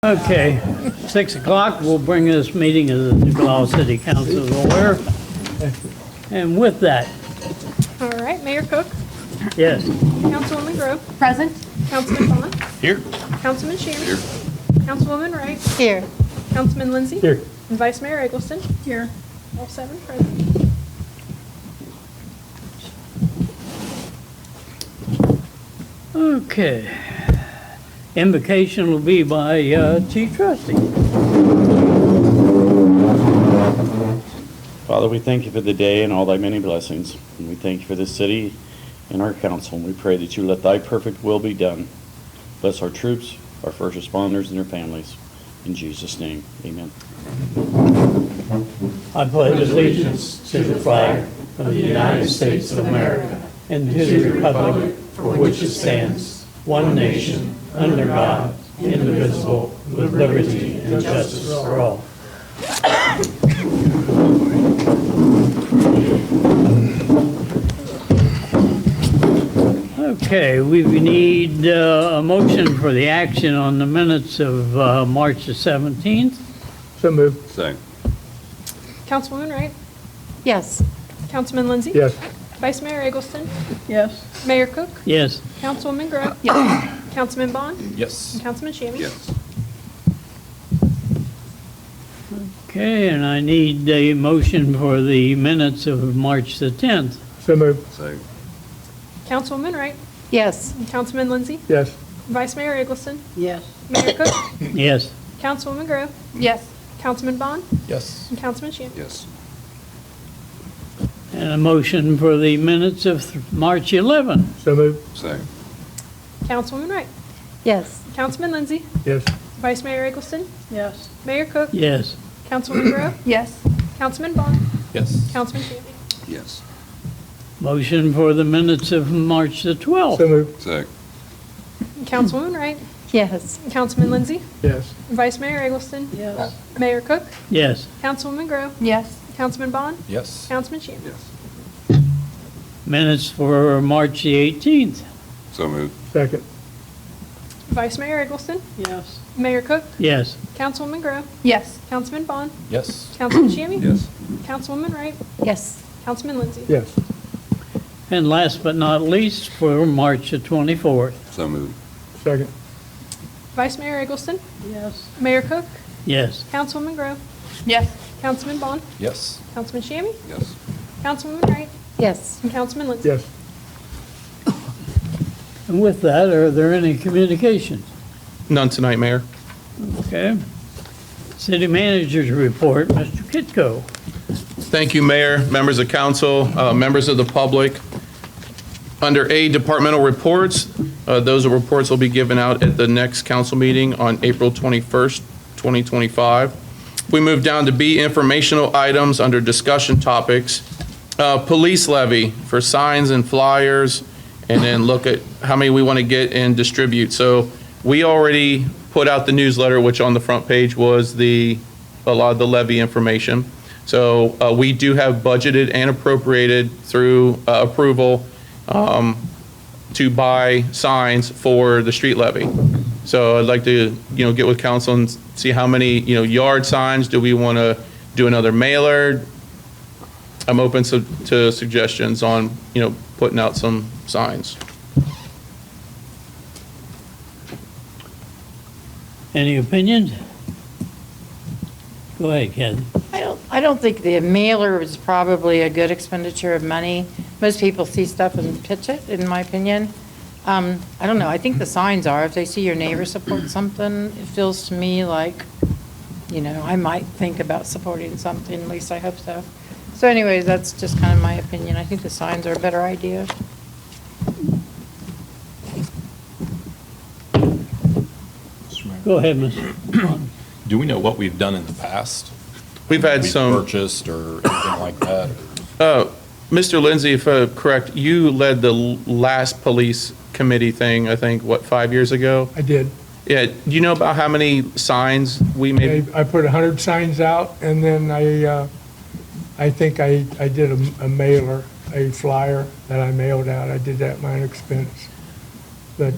Okay, 6 o'clock, we'll bring this meeting of the Duval City Council to order. And with that, All right, Mayor Cook, yes, Councilwoman Grove. Present. Councilman Bond. Here. Councilman Shammy. Here. Councilwoman Wright. Here. Councilman Lindsay. Here. And Vice Mayor Eggleston. Here. All 7 present. okay. Invocation will be by Chief Trustee. Father, we thank you for the day and all thy many blessings. And we thank you for this city and our council. And we pray that you let thy perfect will be done. Bless our troops, our first responders, and their families. In Jesus' name, amen. I pledge allegiance to the flag of the United States of America and to the republic for which it stands, one nation, under God, indivisible, with liberty and justice for all. Okay, we need a motion for the action on the minutes of March the 17th. So moved. Second. Councilwoman Wright. Yes. Councilman Lindsay. Yes. Vice Mayor Eggleston. Yes. Mayor Cook. Yes. Councilwoman Grove. Yes. Councilman Bond. Yes. And Councilman Shammy. Yes. Okay, and I need a motion for the minutes of March the 10th. So moved. Second. Councilwoman Wright. Yes. And Councilman Lindsay. Yes. Vice Mayor Eggleston. Yes. Mayor Cook. Yes. Councilwoman Grove. Yes. Councilman Bond. Yes. And Councilman Shammy. Yes. And a motion for the minutes of March 11th. So moved. Second. Councilwoman Wright. Yes. Councilman Lindsay. Yes. Vice Mayor Eggleston. Yes. Mayor Cook. Yes. Councilwoman Grove. Yes. Councilman Bond. Yes. Councilman Shammy. Yes. Motion for the minutes of March the 12th. So moved. Second. Councilwoman Wright. Yes. Councilman Lindsay. Yes. Vice Mayor Eggleston. Yes. Mayor Cook. Yes. Councilwoman Grove. Yes. Councilman Bond. Yes. Councilman Shammy. Yes. Minutes for March the 18th. So moved. Second. Vice Mayor Eggleston. Yes. Mayor Cook. Yes. Councilwoman Grove. Yes. Councilman Bond. Yes. Councilman Shammy. Yes. Councilwoman Wright. Yes. Councilman Lindsay. Yes. And last but not least, for March the 24th. So moved. Second. Vice Mayor Eggleston. Yes. Mayor Cook. Yes. Councilwoman Grove. Yes. Councilman Bond. Yes. Councilman Shammy. Yes. Councilwoman Wright. Yes. And Councilman Lindsay. Yes. And with that, are there any communications? None tonight, Mayor. Okay. City Manager's report, Mr. Kitco. Thank you, Mayor, members of council, members of the public. Under A, departmental reports, those reports will be given out at the next council meeting on April 21st, 2025. We move down to B, informational items under discussion topics. Police levy for signs and flyers, and then look at how many we want to get and distribute. So we already put out the newsletter, which on the front page was a lot of the levy information. So we do have budgeted and appropriated through approval to buy signs for the street levy. So I'd like to, get with council and see how many, yard signs. Do we want to do another mailer? I'm open to suggestions on, putting out some signs. Any opinions? Go ahead, Ken. I don't think the mailer is probably a good expenditure of money. Most people see stuff and pitch it, in my opinion. I don't know. I think the signs are. If they see your neighbor support something, it feels to me like, I might think about supporting something. At least I hope so. So anyways, that's just kind of my opinion. I think the signs are a better idea. Go ahead, Mr. Do we know what we've done in the past? We've had We've some. purchased or anything like that? Mr. Lindsay, if correct, you led the last police committee thing, I think, 5 years ago? I did. Yeah, do you know about how many signs we made? I put 100 signs out, and then I think I did a mailer, a flyer that I mailed out. I did that at my own expense. But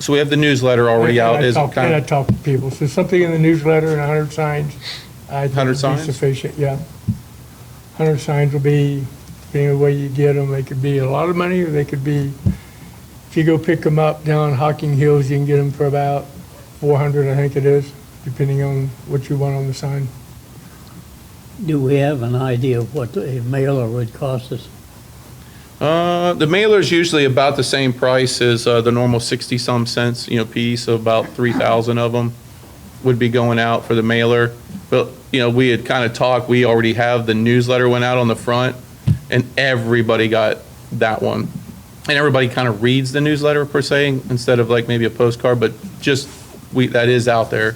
So we have the newsletter already out. And Is I kind of, talk to people, so something in the newsletter and 100 signs, I think 100 would be signs? sufficient, yeah. 100 signs will be, depending on the way you get them, they could be a lot of money, or they could be, if you go pick them up down Hocking Hills, you can get them for about 400, I think it is, depending on what you want on the sign. Do we have an idea of what a mailer would cost us? the mailer's usually about the same price as the normal 60-some cents, piece, so about 3,000 of them would be going out for the mailer. But, we had kind of talked, we already have the newsletter went out on the front, and everybody got that one. And everybody kind of reads the newsletter per se, instead of like maybe a postcard, but just, that is out there.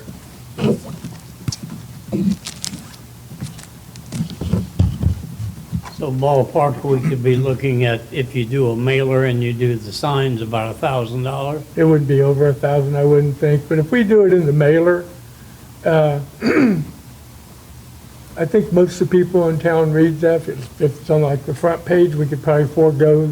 So ballpark, we could be looking at, if you do a mailer and you do the signs, about $1,000. It wouldn't be over 1,000, I wouldn't think, but if we do it in the mailer, I think most of the people in town read that. If it's on like the front page, we could probably forego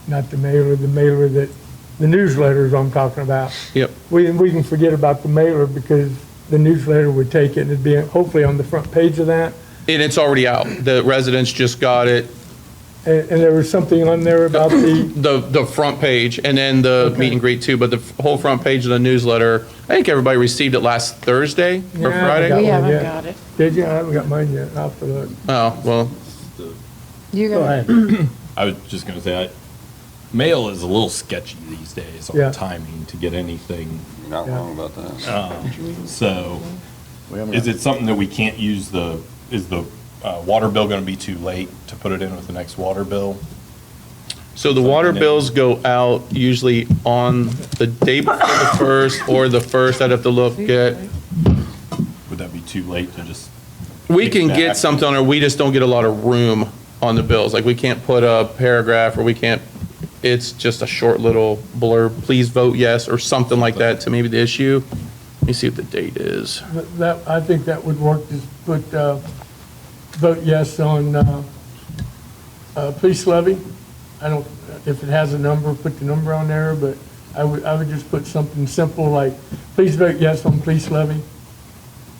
not the mailer that, the newsletters I'm talking about. Yep. We can forget about the mailer because the newsletter would take it and it'd be hopefully on the front page of that. And it's already out. The residents just got it, And there was something on there about the front page, and then the meet and greet too, but the whole front page of the newsletter, I think everybody received it last Thursday or Yeah, I Friday. got We one haven't yet. got it. Did you? I haven't got mine yet. I'll have to look. Oh, well, You Go got it. ahead. I was just gonna say, mail is a little sketchy these days Yeah. on timing to get anything. You're not wrong about that. So, is it something that we can't use is the water bill gonna be too late to put it in with the next water bill? so the water bills go out usually on the day before the first or the first. I'd have to look at. Would that be too late to just? We can get Exactly. something, or we just don't get a lot of room on the bills. Like, we can't put a paragraph, or it's just a short little blurb, please vote yes, or something like that to maybe the issue. Let me see what the date is. I think that would work, just put, vote yes on, police levy. I don't, if it has a number, put the number on there, but I would just put something simple like, please vote yes on police levy.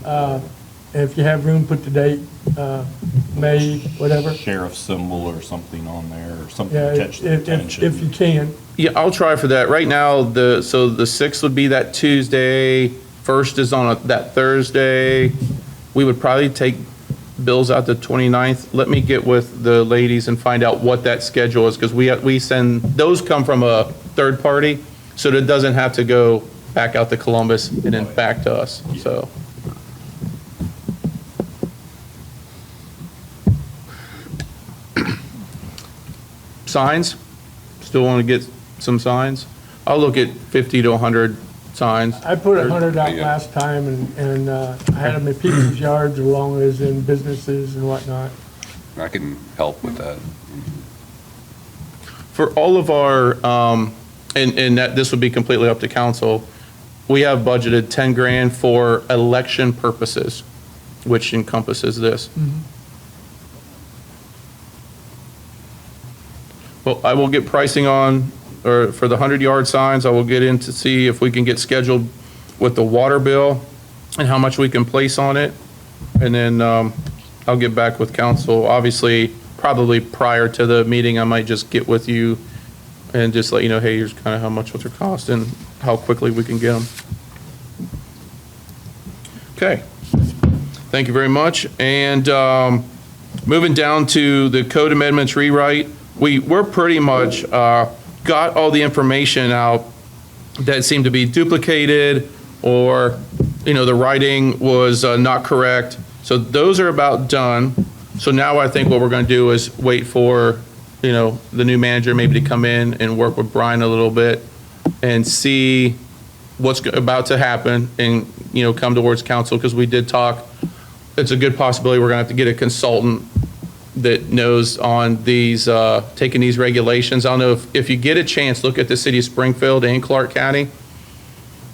And if you have room, put the date, May, whatever. Sheriff symbol or something on there, or something Yeah, to catch the attention. if you can. Yeah, I'll try for that. Right now, the 6th would be that Tuesday, 1st is on that Thursday. We would probably take bills out the 29th. Let me get with the ladies and find out what that schedule is, because we send, those come from a third party, so that it doesn't have to go back out to Columbus and then back to us, so. Signs? Still want to get some signs? I'll look at 50 to 100 signs. I put 100 out Yeah. last time, and I had them in people's yards as long as in businesses and whatnot. I can help with that. For all of our, and that, this would be completely up to council, we have budgeted 10 grand for election purposes, which encompasses this. Well, I will get pricing on, or for the 100-yard signs, I will get in to see if we can get scheduled with the water bill and how much we can place on it. And then I'll get back with council. Obviously, probably prior to the meeting, I might just get with you and just let you know, hey, here's kind of how much what's their cost and how quickly we can get them. Okay. Thank you very much. And moving down to the code amendments rewrite, we're pretty much got all the information out that seemed to be duplicated, or, the writing was not correct. So those are about done. So now I think what we're going to do is wait for, the new manager maybe to come in and work with Brian a little bit and see what's about to happen and, come towards council, because we did talk, it's a good possibility we're going to have to get a consultant that knows on these, taking these regulations. I don't know if you get a chance, look at the city of Springfield and Clark County.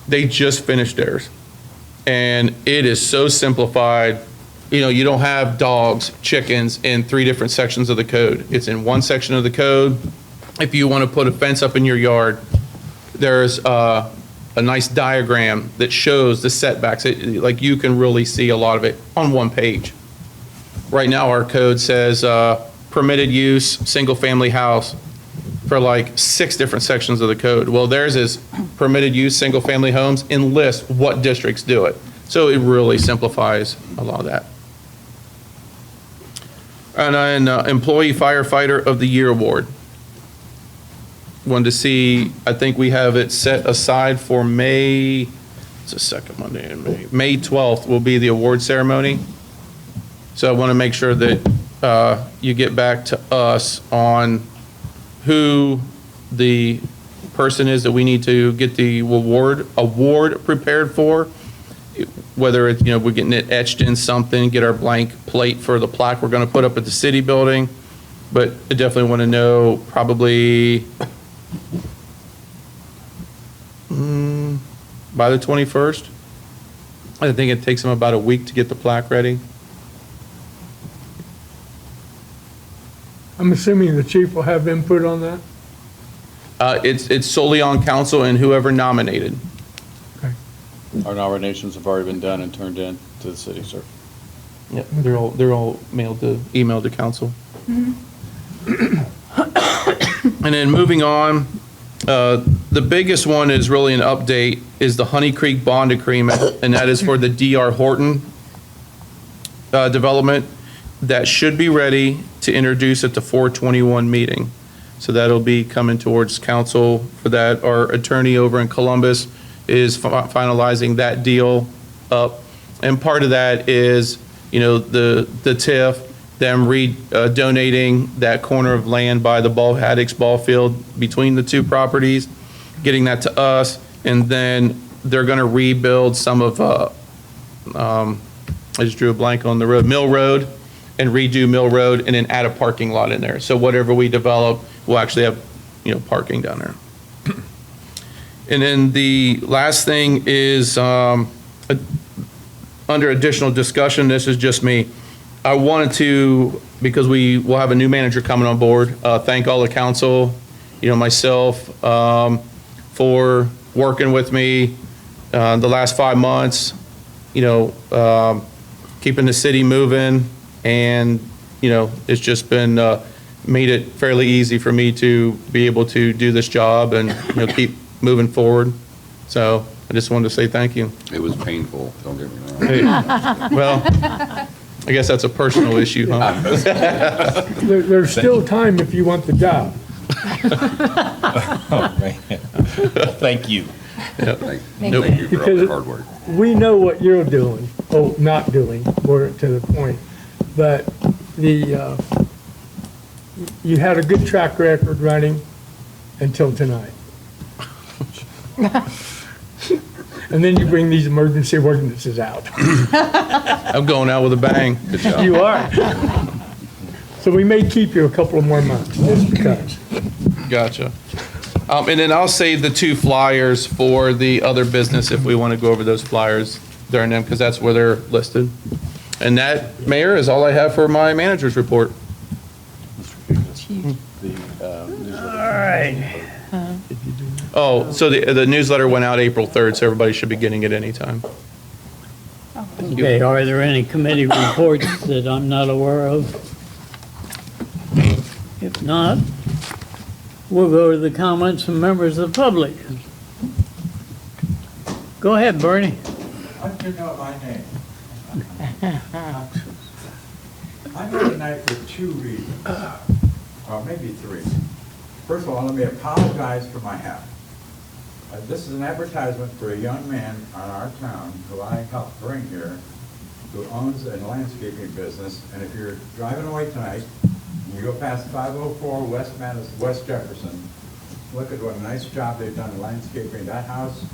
They just finished theirs. And it is so simplified. You don't have dogs, chickens in 3 different sections of the code. It's in one section of the code. If you want to put a fence up in your yard, there's a nice diagram that shows the setbacks. Like, you can really see a lot of it on one page. Right now, our code says permitted use, single-family house, for like 6 different sections of the code. Well, theirs is permitted use, single-family homes, and lists what districts do it. So it really simplifies a lot of that. And then Employee Firefighter of the Year Award. Wanted to see, I think we have it set aside for May, it's the second Monday in May. May 12th will be the award ceremony. So I want to make sure that you get back to us on who the person is that we need to get the award prepared for. Whether it's, we're getting it etched in something, get our blank plate for the plaque we're going to put up at the city building. But I definitely want to know probably by the 21st. I think it takes them about a week to get the plaque ready. I'm assuming the chief will have input on that? It's solely on council and whoever nominated. Okay. Our nominations have already been done and turned in to the city, sir. Yeah, they're all emailed to council. And then moving on, the biggest one is really an update, is the Honey Creek Bond Agreement, and that is for the D.R. Horton development. That should be ready to introduce at the 4/21 meeting. So that'll be coming towards council for that. Our attorney over in Columbus is finalizing that deal up. And part of that is, the TIF, them donating that corner of land by the Haddix ball field between the two properties, getting that to us, and then they're going to rebuild some of, I just drew a blank on the road, Mill Road, and redo Mill Road, and then add a parking lot in there. So whatever we develop, we'll actually have, parking down there. And then the last thing is, under additional discussion, this is just me. I wanted to, because we will have a new manager coming on board, thank all the council, myself, for working with me the last 5 months, keeping the city moving. And, it's just been, made it fairly easy for me to be able to do this job and, keep moving forward. So I just wanted to say thank you. It was painful, don't get me wrong. Hey, well, I guess that's a personal issue, huh? There's still time if you want the job. Oh, man. Well, thank you. Thank Nope. you for all Because- your hard work. We know what you're doing, not doing, more to the point. But you had a good track record running until tonight. And then you bring these emergency ordinances out. I'm going out with a bang. Good job. You are. So we may keep you a couple of more months, just because. Gotcha. And then I'll save the 2 flyers for the other business if we want to go over those flyers during them, because that's where they're listed. And that, Mayor, is all I have for my manager's report. All right. Oh, so the newsletter went out April 3rd, so everybody should be getting it anytime. Okay, are there any committee reports that I'm not aware of? If not, we'll go to the comments from members of the public. Go ahead, Bernie. How do you know my name? I'm here tonight for 2 reasons, or maybe 3. First of all, let me apologize for my hat. This is an advertisement for a young man on our town who I helped bring here, who owns a landscaping business. And if you're driving away tonight, and you go past 504 West Jefferson, look at what a nice job they've done in landscaping that house.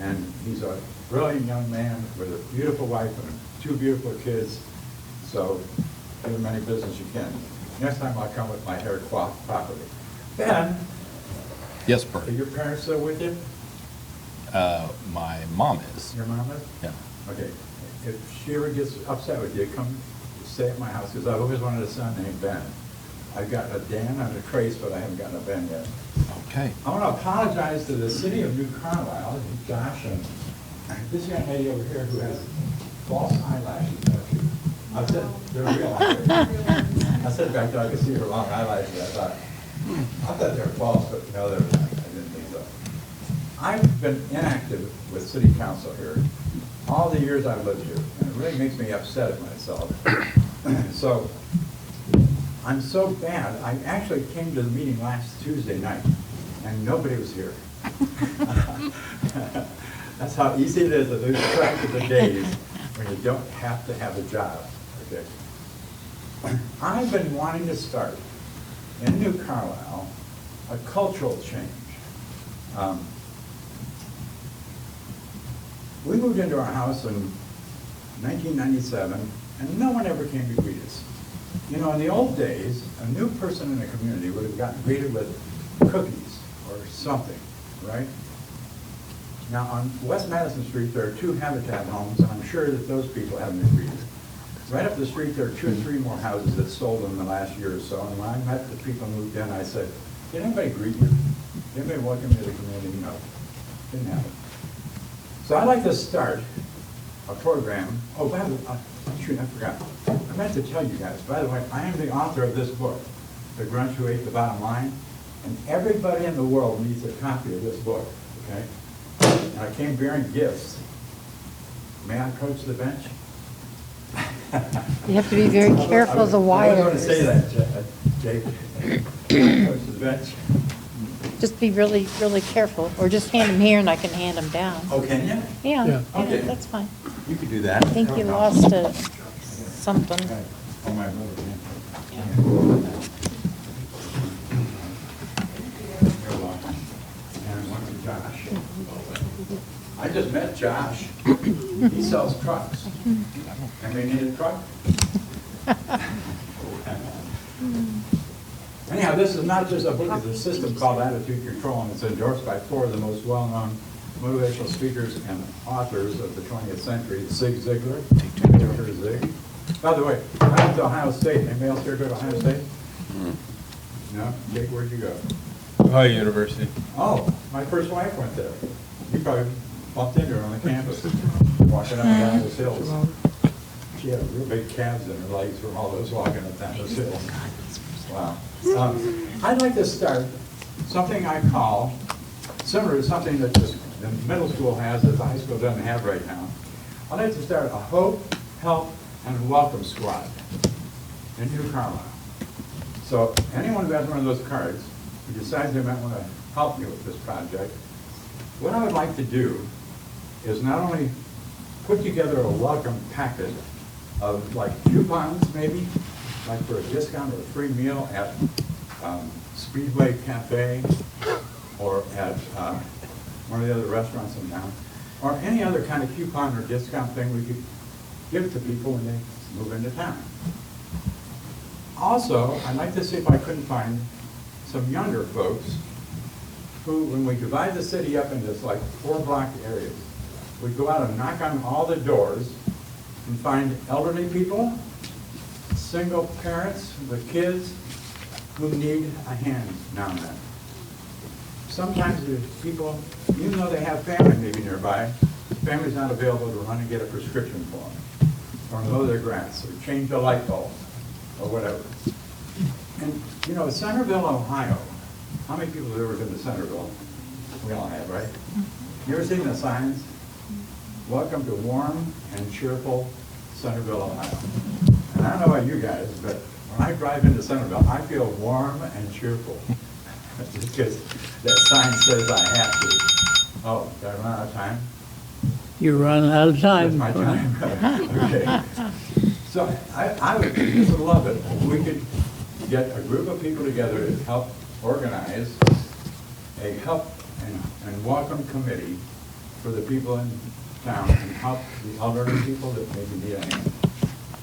And he's a brilliant young man with a beautiful wife and 2 beautiful kids. So give him any business you can. Next time I'll come with my hair coiffed properly. Ben, Yes, are Bert. your parents still with you? My mom is. Your mom is? Yeah. Okay. If she ever gets upset with you, come stay at my house, because I've always wanted a son named Ben. I've got a Dan and a Trace, but I haven't gotten a Ben yet. Okay. I want to apologize to the city of New Carlisle, Josh, and this young lady over here who has false eyelashes. I said, they're real. I said back there, I could see her long eyelashes. I thought they were false, but no, they're not. I didn't think so. I've been inactive with city council here all the years I've lived here, and it really makes me upset at myself. So, I'm so bad, I actually came to the meeting last Tuesday night, and nobody was here. That's how easy it is to lose track of the days when you don't have to have a job, okay? I've been wanting to start in New Carlisle a cultural change. We moved into our house in 1997, and no one ever came to greet us. You know, in the old days, a new person in the community would have gotten greeted with cookies or something, right? Now, on West Madison Street, there are 2 Habitat homes, and I'm sure that those people haven't been greeted. Right up the street, there are 2 or 3 more houses that sold in the last year or so, and when I met the people who moved in, I said, did anybody greet you? Did anybody welcome you to the community? No, didn't happen. So I'd like to start a program. Oh, by the way, shoot, I forgot. I meant to tell you guys, by the way, I am the author of this book, The Grunch Who Ate the Bottom Line, and everybody in the world needs a copy of this book, okay? And I came bearing gifts. May I approach the bench? You have to be very careful of the I was wires. going to say that, Jake. May I approach the bench? Just be really, really careful, or just hand them here and I can hand them down. Oh, can you? Yeah, Yeah. Okay. yeah, that's fine. You could do that. I think you lost something. Oh, my brother. And one to Josh. I just met Josh. He sells trucks. Anybody need a truck? Anyhow, this is not just a book, it's a system called Attitude Control, and it's endorsed by 4 of the most well-known motivational speakers and authors of the 20th century, Zig Ziglar. Dr. Zig. By the way, I went to Ohio State. Anybody else here go to Ohio State? No? Jake, where'd you go? Ohio University. Oh, my first wife went there. You probably bumped into her on the campus, walking up and down those hills. She had real big calves in her legs from all those walking up down those hills. Wow. I'd like to start something I call, similar to something that the middle school has that the high school doesn't have right now. I'd like to start a Hope, Help, and Welcome Squad in New Carlisle. So anyone who has one of those cards, who decides they might want to help me with this project, what I would like to do is not only put together a welcome packet of like coupons maybe, like for a discount or a free meal at Speedway Cafe or at one of the other restaurants in town, or any other kind of coupon or discount thing we could give to people when they move into town. Also, I'd like to see if I couldn't find some younger folks who, when we divide the city up into like 4-block areas, we go out and knock on all the doors and find elderly people, single parents with kids who need a hand now and then. Sometimes there's people, even though they have family maybe nearby, the family's not available to run and get a prescription for them, or mow their grass, or change a light bulb, or whatever. And, you know, Centerville, Ohio, how many people have ever been to Centerville? We all have, right? You ever seen the signs? Welcome to warm and cheerful Centerville, Ohio. And I don't know about you guys, but when I drive into Centerville, I feel warm and cheerful. Because that sign says I have to. Oh, did I run out of time? You're running out of That's time. my time. Okay. So I would just love it if we could get a group of people together to help organize a help and welcome committee for the people in town and help the elderly people that maybe need a hand.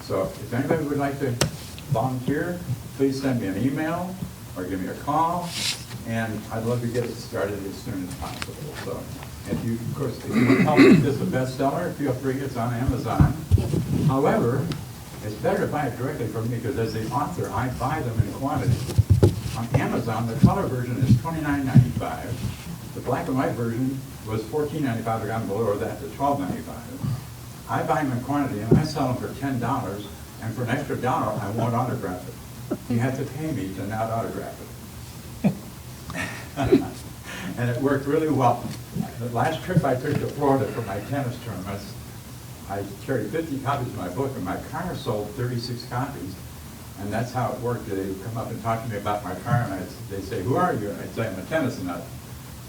So if anybody would like to volunteer, please send me an email or give me a call, and I'd love to get it started as soon as possible. So if you, of course, if you want help with this a bestseller, feel free, it's on Amazon. However, It's better to buy it directly from me, because as the author, I buy them in quantity. On Amazon, the color version is $29.95. The black and white version was $14.95, I got them below that to $12.95. I buy them in quantity, and I sell them for $10, and for an extra $1, I won't autograph it. You have to pay me to not autograph it. And it worked really well. The last trip I took to Florida for my tennis tournaments, I carried 50 copies of my book, and my car sold 36 copies. And that's how it worked. They would come up and talk to me about my car, and they say, "Who are you?" And I'd say, "I'm a tennis nut."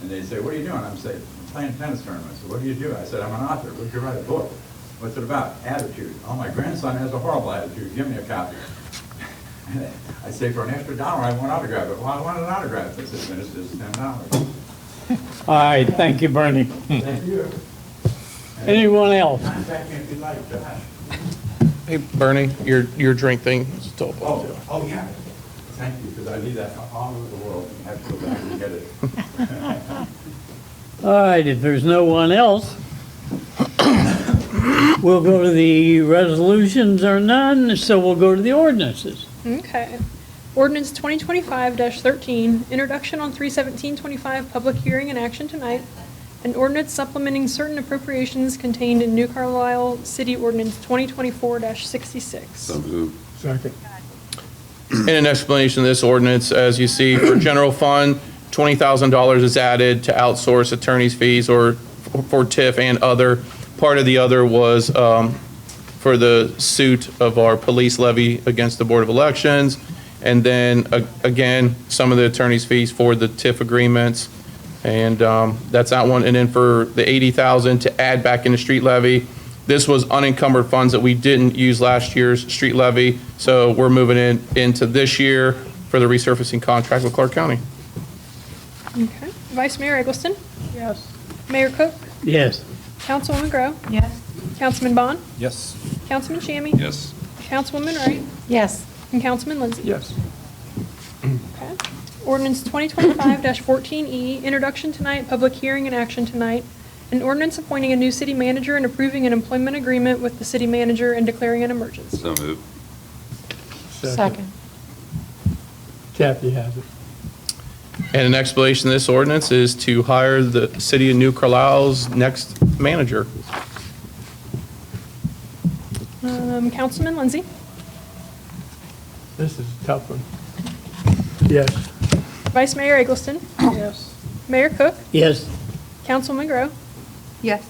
And they say, "What are you doing?" I'm saying, "I'm playing tennis tournaments." So what do you do? I said, "I'm an author. Would you write a book?" "What's it about?" "Attitude." "Oh, my grandson has a horrible attitude. Give me a copy." And I say, "For an extra $1, I won't autograph it." "Well, I want an autograph." They said, "Then it's just $10. All right, thank you, Bernie. Thank you. Anyone else? Contact me if you'd like, Josh. Hey, Bernie, your drink thing is still open too. Oh, yeah. Thank you, because I leave that all over the world and have to go back and get it. All right, if there's no one else, we'll go to the resolutions or none, so we'll go to the ordinances. Okay. Ordinance 2025-13, introduction on 3/17/25, public hearing and action tonight. An ordinance supplementing certain appropriations contained in New Carlisle City Ordinance 2024-66. So moved. Second. In an explanation of this ordinance, as you see, for general fund, $20,000 is added to outsource attorney's fees or for TIF and other. Part of the other was for the suit of our police levy against the Board of Elections. And then, again, some of the attorney's fees for the TIF agreements. And that's that one. And then for the $80,000 to add back into street levy, this was unencumbered funds that we didn't use last year's street levy. So we're moving it into this year for the resurfacing contract with Clark County. Okay. Vice Mayor Eggleston? Yes. Mayor Cook? Yes. Councilwoman Grow? Yes. Councilman Bond? Yes. Councilman Shammy? Yes. Councilwoman Wright? Yes. And Councilman Lindsay? Yes. Okay. Ordinance 2025-14E, introduction tonight, public hearing and action tonight. An ordinance appointing a new city manager and approving an employment agreement with the city manager and declaring an emergency. So moved. Second. Kathy has it. And an explanation of this ordinance is to hire the city of New Carlisle's next manager. Councilman Lindsay? This is a tough one. Yes. Vice Mayor Eggleston? Yes. Mayor Cook? Yes. Councilwoman Grow? Yes.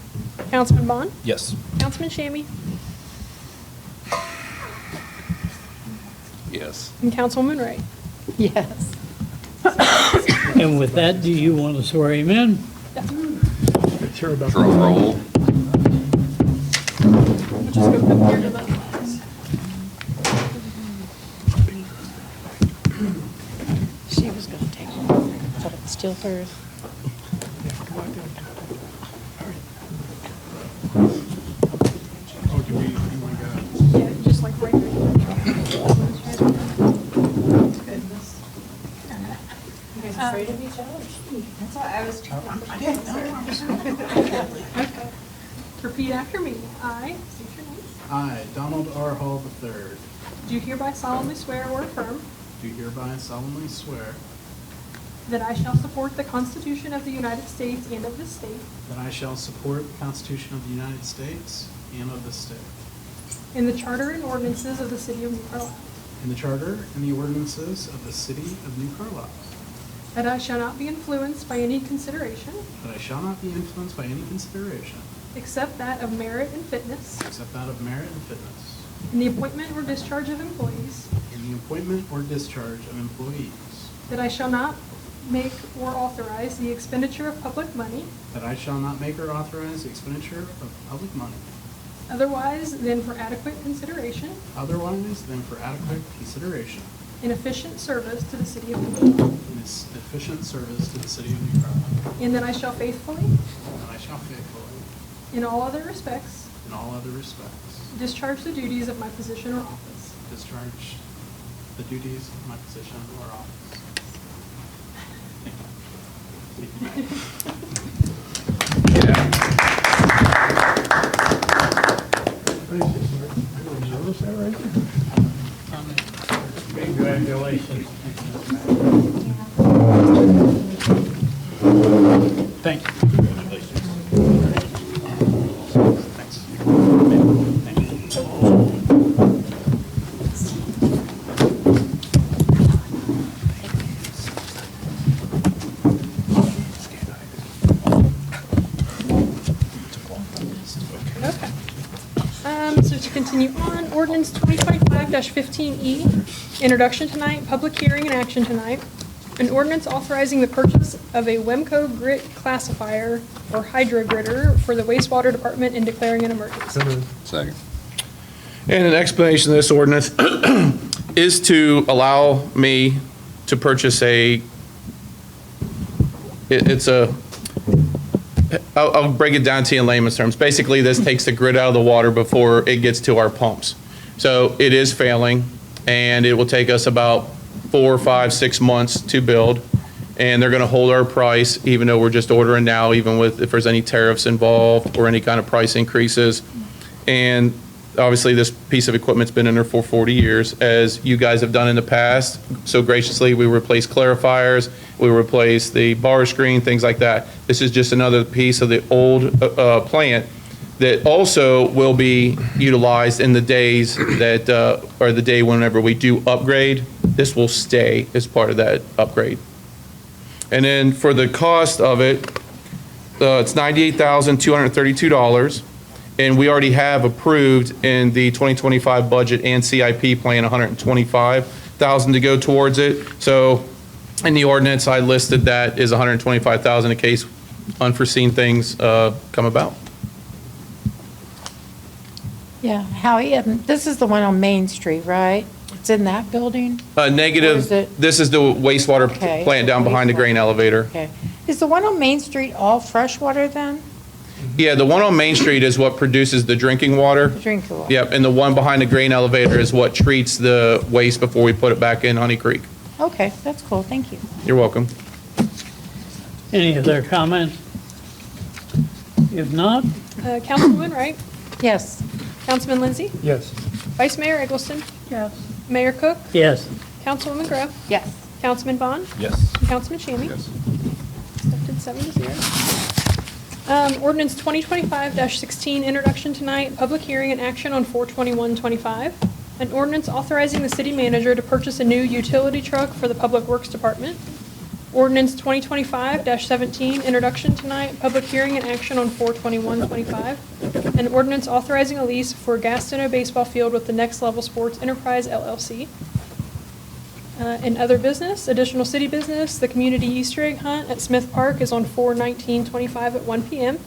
Councilman Bond? Yes. Councilman Shammy? Yes. And Councilwoman Wright? Yes. And with that, do you want to swear him in? Not sure about Drum that. roll. We'll just go from here to the lines. She was going to take it, but it's still hers. Yeah, just like right there. Afraid of each other? That's why I was trying. Okay. Repeat after me. I, state your name, I, Donald R. Hall III, do hereby solemnly swear or affirm do hereby solemnly swear that I shall support the Constitution of the United States and of this state, that I shall support the Constitution of the United States and of this state, and the Charter and ordinances of the City of New Carlisle, and the Charter and the ordinances of the City of New Carlisle, that I shall not be influenced by any consideration that I shall not be influenced by any consideration except that of merit and fitness except that of merit and fitness, in the appointment or discharge of employees, in the appointment or discharge of employees, that I shall not make or authorize the expenditure of public money that I shall not make or authorize the expenditure of public money otherwise than for adequate consideration otherwise than for adequate consideration and efficient service to the City of New Carlisle, in this efficient service to the City of New Carlisle, and that I shall faithfully, and that I shall faithfully, in all other respects, in all other respects, discharge the duties of my position or office. discharge the duties of my position or office. What is this? I don't notice that right there. Congratulations. Thank you. Okay. So to continue on, ordinance 2025-15E, introduction tonight, public hearing and action tonight. An ordinance authorizing the purchase of a Wemco grit classifier or hydro gritter for the wastewater department and declaring an emergency. Second. And an explanation of this ordinance is to allow me to purchase I'll break it down to you in layman's terms. Basically, this takes the grit out of the water before it gets to our pumps. So it is failing, and it will take us about 4, 5, 6 months to build. And they're going to hold our price, even though we're just ordering now, even with if there's any tariffs involved or any kind of price increases. And obviously, this piece of equipment's been in there for 40 years, as you guys have done in the past. So graciously, we replace clarifiers, we replace the bar screen, things like that. This is just another piece of the old plant that also will be utilized in the days that, or the day whenever we do upgrade. This will stay as part of that upgrade. And then for the cost of it, it's $98,232. And we already have approved in the 2025 budget and CIP plan $125,000 to go towards it. So in the ordinance, I listed that as $125,000 in case unforeseen things come about. Yeah, Howie, this is the one on Main Street, right? It's in that building? Negative, Or is it- this is the wastewater Okay. plant down behind the grain elevator. Okay. Is the one on Main Street all freshwater then? Yeah, the one on Main Street is what produces the drinking water. Drinking water? Yep, and the one behind the grain elevator is what treats the waste before we put it back in Honey Creek. Okay, that's cool, thank you. You're welcome. Any other comments? If not, Councilwoman Wright, Yes. Councilman Lindsay, Yes. Vice Mayor Eggleston, Yes. Mayor Cook, yes. Councilwoman Grove, Yes. Councilman Bond, Yes. and Councilman Shammy. Yes. Accepted 7-0. Ordinance 2025-16, introduction tonight, public hearing and action on 4/21/25. An ordinance authorizing the city manager to purchase a new utility truck for the Public Works Department. Ordinance 2025-17, introduction tonight, public hearing and action on 4/21/25. An ordinance authorizing a lease for Gastineau Baseball Field with the Next Level Sports Enterprise LLC. In other business, additional city business, the community Easter egg hunt at Smith Park is on 4/19/25 at 1 p.m.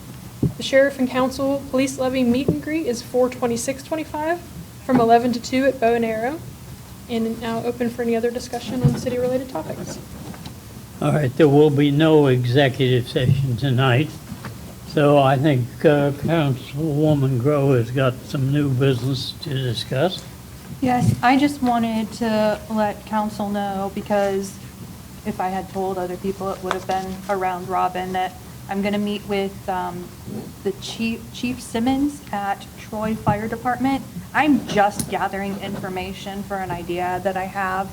The sheriff and council police levy meet and greet is 4/26/25 from 11 to 2 at Bow and Arrow. And now open for any other discussion on city-related topics. All right, there will be no executive session tonight. So I think Councilwoman Grow has got some new business to discuss. Yes, I just wanted to let council know, because if I had told other people, it would have been around Robin, that I'm going to meet with the Chief Simmons at Troy Fire Department. I'm just gathering information for an idea that I have.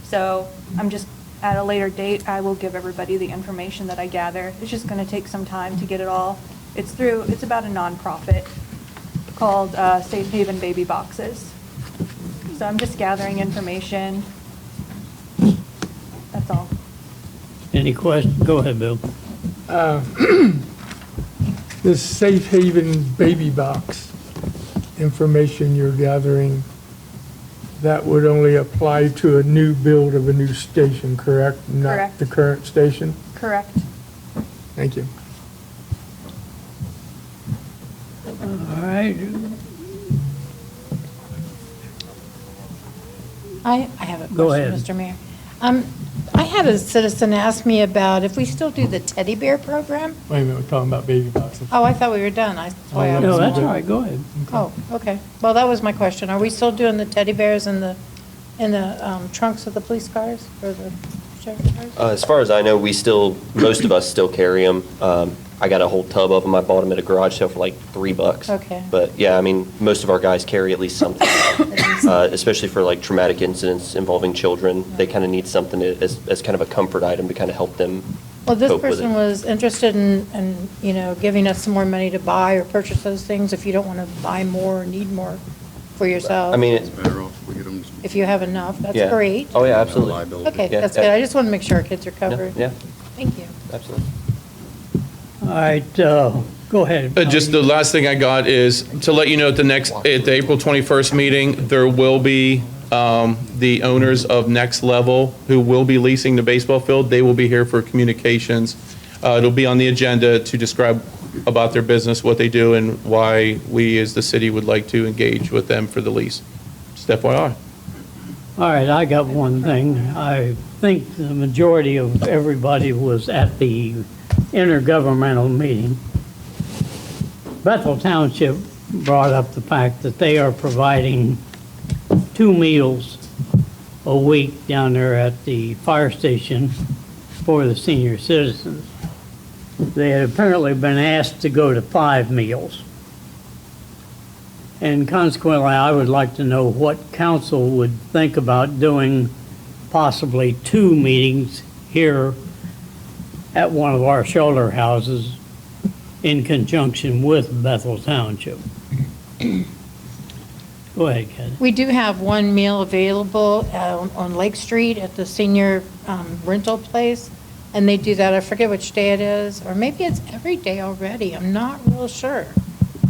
So I'm just, at a later date, I will give everybody the information that I gather. It's just going to take some time to get it all. It's about a nonprofit called Safe Haven Baby Boxes. So I'm just gathering information. That's all. Any questions? Go ahead, Bill. This Safe Haven baby box information you're gathering, that would only apply to a new build of a new station, correct? Not Correct. the current station? Correct. Thank you. All right, I have a Go question, ahead. Mr. Mayor. I had a citizen ask me about if we still do the teddy bear program. Wait a minute, we're talking about baby boxes. Oh, I thought we were done. That's why I was no, that's all wondering. right, go ahead. Oh, okay. Well, that was my question. Are we still doing the teddy bears in the trunks of the police cars or the sheriff's cars? As far as I know, most of us still carry them. I got a whole tub of them. I bought them at a garage sale for like $3. Okay. But yeah, I mean, most of our guys carry at least something. At least especially for like traumatic incidents involving children. They kind of need something as kind of a comfort item to kind of help them Well, this cope with person it. was interested in, giving us some more money to buy or purchase those things if you don't want to buy more or need more for yourself. I mean, It's better off we get them. If you have enough, that's yeah. great. Oh, yeah, absolutely. Liability. Okay, Yeah, that's yeah. good. I just want to make sure our kids are Yeah, covered. yeah, Thank you. absolutely. All right, go ahead. Just the last thing I got is to let you know at the April 21st meeting, there will be the owners of Next Level who will be leasing the baseball field. They will be here for communications. It'll be on the agenda to describe about their business, what they do, and why we as the city would like to engage with them for the lease. Just FYI. All right, I got one thing. I think the majority of everybody was at the intergovernmental meeting. Bethel Township brought up the fact that they are providing 2 meals a week down there at the fire station for the senior citizens. They had apparently been asked to go to 5 meals. And consequently, I would like to know what council would think about doing possibly 2 meetings here at one of our shelter houses in conjunction with Bethel Township. Go ahead, Kathy. We do have one meal available on Lake Street at the senior rental place, and they do that, I forget which day it is, or maybe it's every day already, I'm not real sure.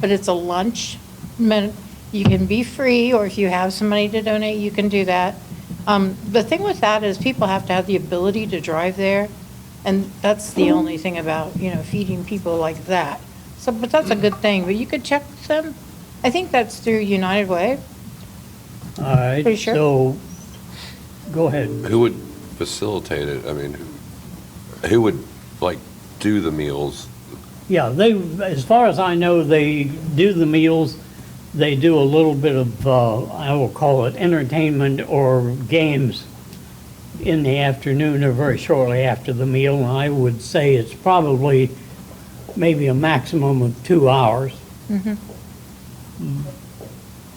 But it's a lunch, you can be free, or if you have some money to donate, you can do that. The thing with that is people have to have the ability to drive there, and that's the only thing about, feeding people like that. So, but that's a good thing, but you could check with them. I think that's through United Way. All right, Pretty sure. so, go ahead. Who would facilitate it? I mean, who would, like, do the meals? Yeah, as far as I know, they do the meals. They do a little bit of, I will call it entertainment or games in the afternoon or very shortly after the meal. And I would say it's probably maybe a maximum of 2 hours.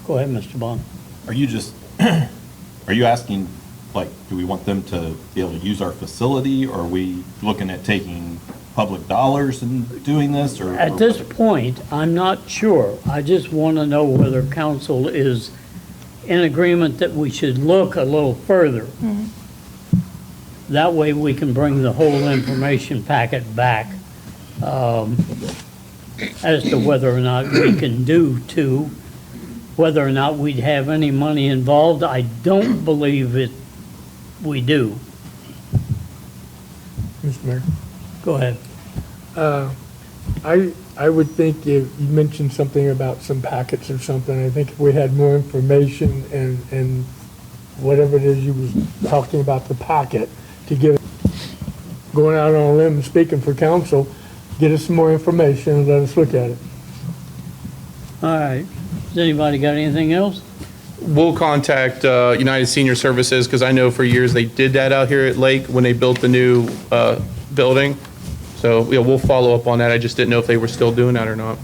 Go ahead, Mr. Bond. Are you just, are you asking, like, do we want them to be able to use our facility? Or are we looking at taking public dollars and doing this, or? At this point, I'm not sure. I just want to know whether council is in agreement that we should look a little further. That way we can bring the whole information packet back as to whether or not we can do 2, whether or not we'd have any money involved. I don't believe we do. Mr. Mayor. Go ahead. I would think you mentioned something about some packets or something. I think if we had more information and whatever it is you was talking about, the packet, to give, going out on a limb and speaking for council, get us some more information and let us look at it. All right. Has anybody got anything else? We'll contact United Senior Services, because I know for years they did that out here at Lake when they built the new building. So, yeah, we'll follow up on that. I just didn't know if they were still doing that or not.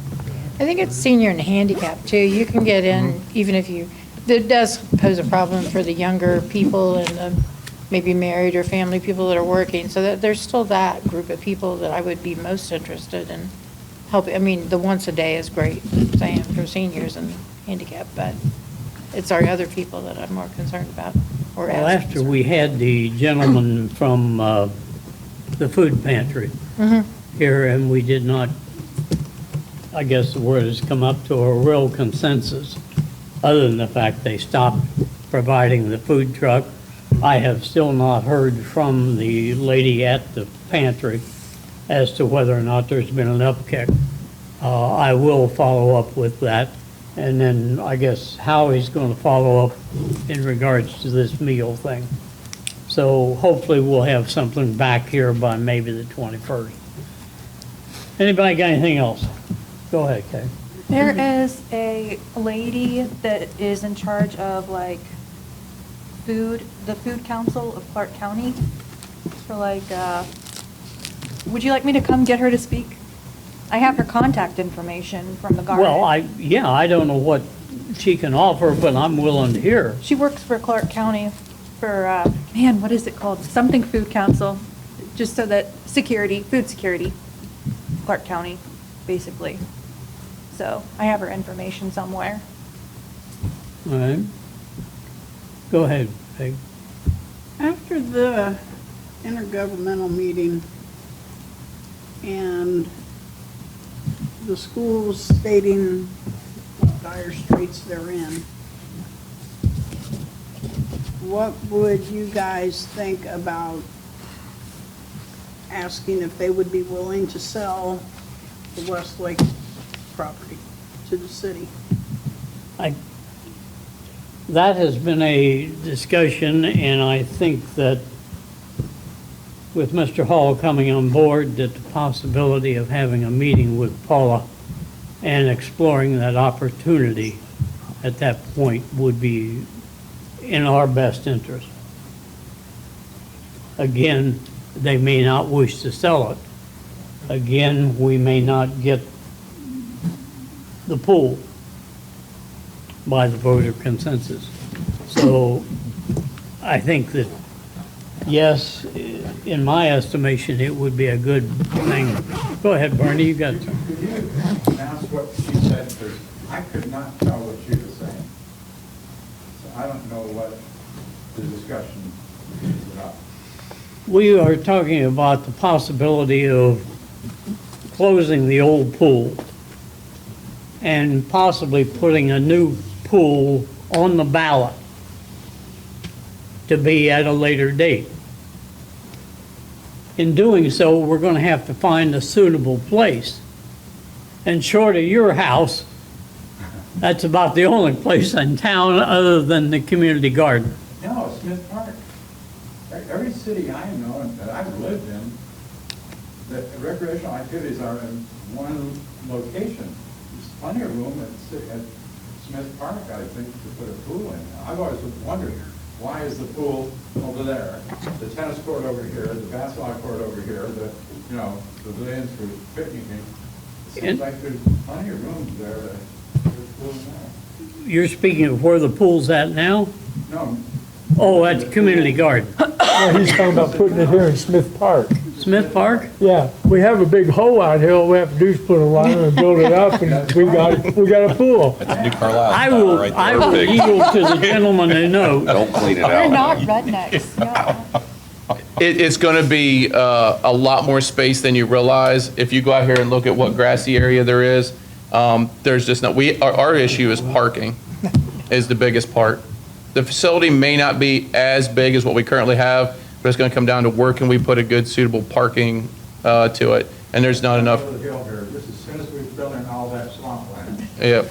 I think it's senior and handicap too. You can get in even if it does pose a problem for the younger people and maybe married or family people that are working. So that there's still that group of people that I would be most interested in helping. I mean, the once a day is great, saying for seniors and handicap, but it's our other people that I'm more concerned about. Well, after we had the gentleman from the food pantry here, and we did not, I guess the word has come up to a real consensus, other than the fact they stopped providing the food truck. I have still not heard from the lady at the pantry as to whether or not there's been an upkick. I will follow up with that, and then I guess Howie's going to follow up in regards to this meal thing. So hopefully we'll have something back here by maybe the 21st. Anybody got anything else? Go ahead, Kay. There is a lady that is in charge of like the food council of Clark County. For like, would you like me to come get her to speak? I have her contact information from the garden. Well, I don't know what she can offer, but I'm willing to hear. She works for Clark County for, man, what is it called? Something Food Council, just so that food security, Clark County, basically. So I have her information somewhere. All right. Go ahead, Peg. After the intergovernmental meeting and the schools stating what dire straits they're in, what would you guys think about asking if they would be willing to sell the Westlake property to the city? That has been a discussion, and I think that with Mr. Hall coming on board, that the possibility of having a meeting with Paula and exploring that opportunity at that point would be in our best interest. Again, they may not wish to sell it. Again, we may not get the pool by the vote of consensus. So I think that, yes, in my estimation, it would be a good thing. Go ahead, Barney, you got some. Could you announce what she said, because I could not tell what she was saying. So I don't know what the discussion is about. We are talking about the possibility of closing the old pool and possibly putting a new pool on the ballot to be at a later date. In doing so, we're going to have to find a suitable place. And short of your house, that's about the only place in town other than the community garden. No, Smith Park. Every city I know and that I've lived in, the recreational activities are in one location. There's plenty of room at Smith Park, I think, to put a pool in. I've always wondered, why is the pool over there, the tennis court over here, the basketball court over here, the pavilions for picnicking? It seems like there's plenty of room there to put a pool in there. You're speaking of where the pool's at now? No. Oh, at the community garden. Well, he's talking about putting it here in Smith Park. Smith Park? Yeah, we have a big hole out here, all we have to do is put a line and build it up, and we got a pool. That's New Carlisle I style will, right I there. will Big. yield to the gentleman who knows. Don't clean it We're out. not rednecks, no. It's going to be a lot more space than you realize. If you go out here and look at what grassy area there is, there's just no, our issue is parking is the biggest part. The facility may not be as big as what we currently have, but it's going to come down to where can we put a good suitable parking to it. And there's not enough. Over the hill here, just as soon as we fill in all that swampland. Yep.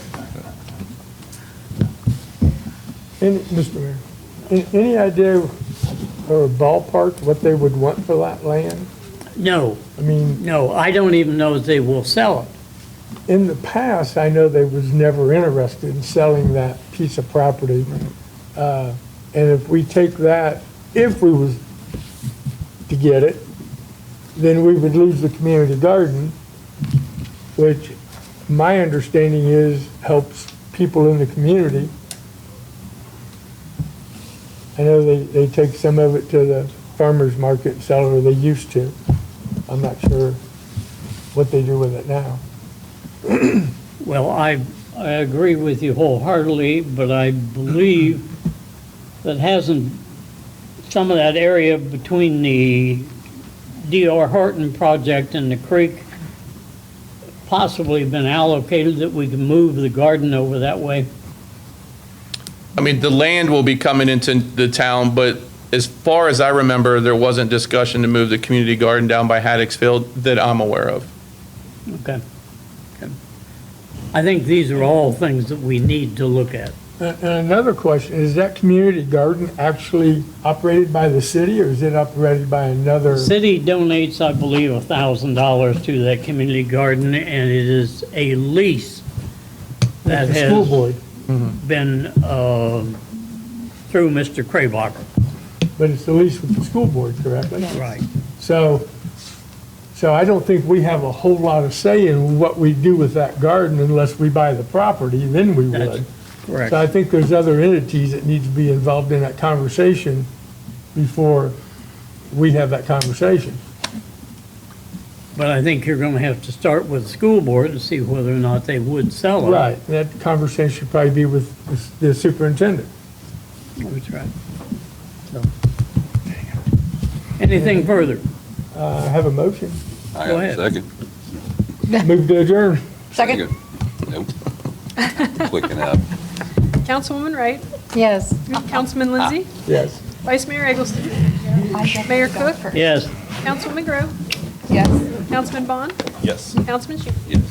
Mr. Mayor, any idea or a ballpark what they would want for that land? No, I mean, no, I don't even know if they will sell it. in the past, I know they was never interested in selling that piece of property. And if we take that, if we was to get it, then we would lose the community garden, which my understanding is helps people in the community. I know they take some of it to the farmer's market and sell it, or they used to. I'm not sure what they do with it now. Well, I agree with you wholeheartedly, but I believe that hasn't some of that area between the D.R. Horton project and the creek possibly been allocated that we can move the garden over that way? I mean, the land will be coming into the town, but as far as I remember, there wasn't discussion to move the community garden down by Haddock's Field that I'm aware of. Okay. I think these are all things that we need to look at. And another question, is that community garden actually operated by the city, or is it operated by another? The city donates, I believe, $1,000 to that community garden, and it is a lease that The school has board, been through Mr. Craybacher. but it's the lease with the school board, correctly? Right. So I don't think we have a whole lot of say in what we do with that garden unless we buy the property, then we would. Correct. So I think there's other entities that need to be involved in that conversation before we have that conversation. But I think you're going to have to start with the school board to see whether or not they would sell it. Right, that conversation should probably be with the superintendent. That's right. So. Anything further? I have a motion. I Go got a ahead. second. Move to adjourn. Second? Nope. Clicking out. Councilwoman Wright, Yes. Councilman Lindsay, Yes. Vice Mayor Eggleston, Mayor Cook, Yes. Councilwoman Grow, Yes. Councilman Bond, Yes. Councilman Shu. Yes.